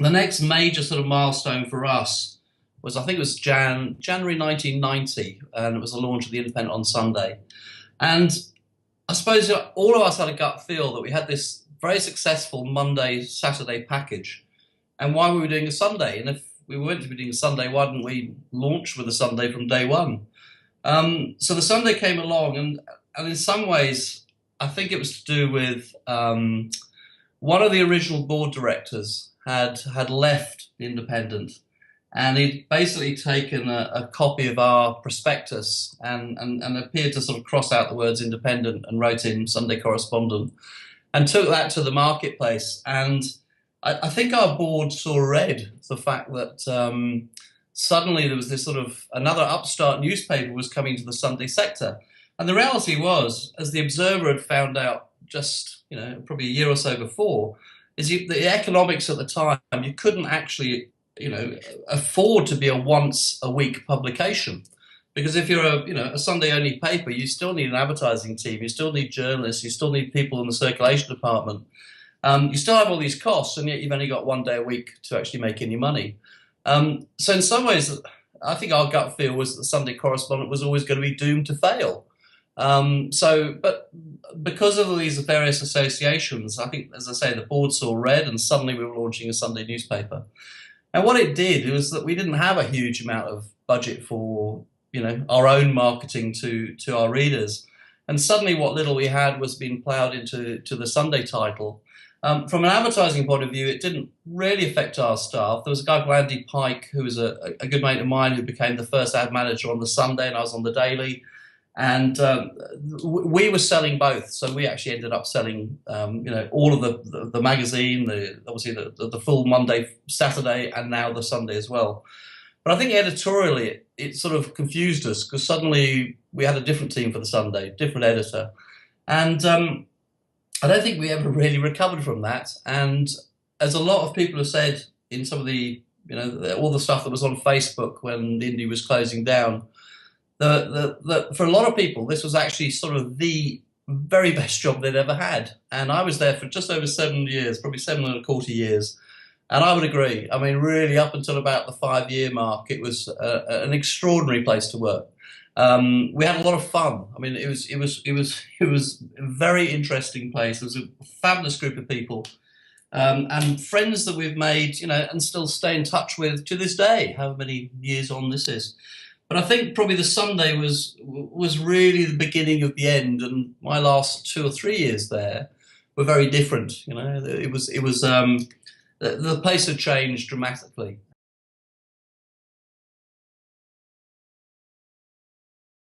The next major sort of milestone for us was, I think it was January 1990, and it was the launch of the Independent on Sunday. And I suppose all of us had a gut feel that we had this very successful Monday, Saturday package, and why were we doing a Sunday? And if we weren't to be doing a Sunday, why didn't we launch with a Sunday from day one? So the Sunday came along, and in some ways, I think it was to do with one of the original board directors had left the Independent, and he'd basically taken a copy of our prospectus and appeared to sort of cross out the words independent and wrote in Sunday correspondent and took that to the marketplace. And I think our board saw red, the fact that suddenly there was this sort of another upstart newspaper was coming to the Sunday sector. And the reality was, as the Observer had found out just, probably a year or so before, is the economics at the time, you couldn't actually, afford to be a once a week publication. Because if you're a Sunday only paper, you still need an advertising team, you still need journalists, you still need people in the circulation department. You still have all these costs, and yet you've only got one day a week to actually make any money. So in some ways, I think our gut feel was that the Sunday Correspondent was always going to be doomed to fail. But because of these various associations, I think, as I say, the board saw red, and suddenly we were launching a Sunday newspaper. And what it did was that we didn't have a huge amount of budget for, our own marketing to our readers. And suddenly what little we had was being ploughed into the Sunday title. From an advertising point of view, it didn't really affect our staff. There was a guy called Andy Pike, who was a good mate of mine, who became the first ad manager on the Sunday, and I was on the daily. And we were selling both, so we actually ended up selling, all of the magazine, obviously the full Monday, Saturday, and now the Sunday as well. But I think editorially it sort of confused us, because suddenly we had a different team for the Sunday, different editor, and I don't think we ever really recovered from that. And as a lot of people have said in some of the, all the stuff that was on Facebook when the Indie was closing down, for a lot of people, this was actually sort of the very best job they'd ever had. And I was there for just over 7 years, probably 7.25 years. And I would agree. I mean, really, up until about the 5-year mark, it was an extraordinary place to work. We had a lot of fun. I mean, it was a very interesting place. It was a fabulous group of people, and friends that we've made, and still stay in touch with to this day, however many years on this is. But I think probably the Sunday was really the beginning of the end, and my last 2 or 3 years there were very different. It was the place had changed dramatically,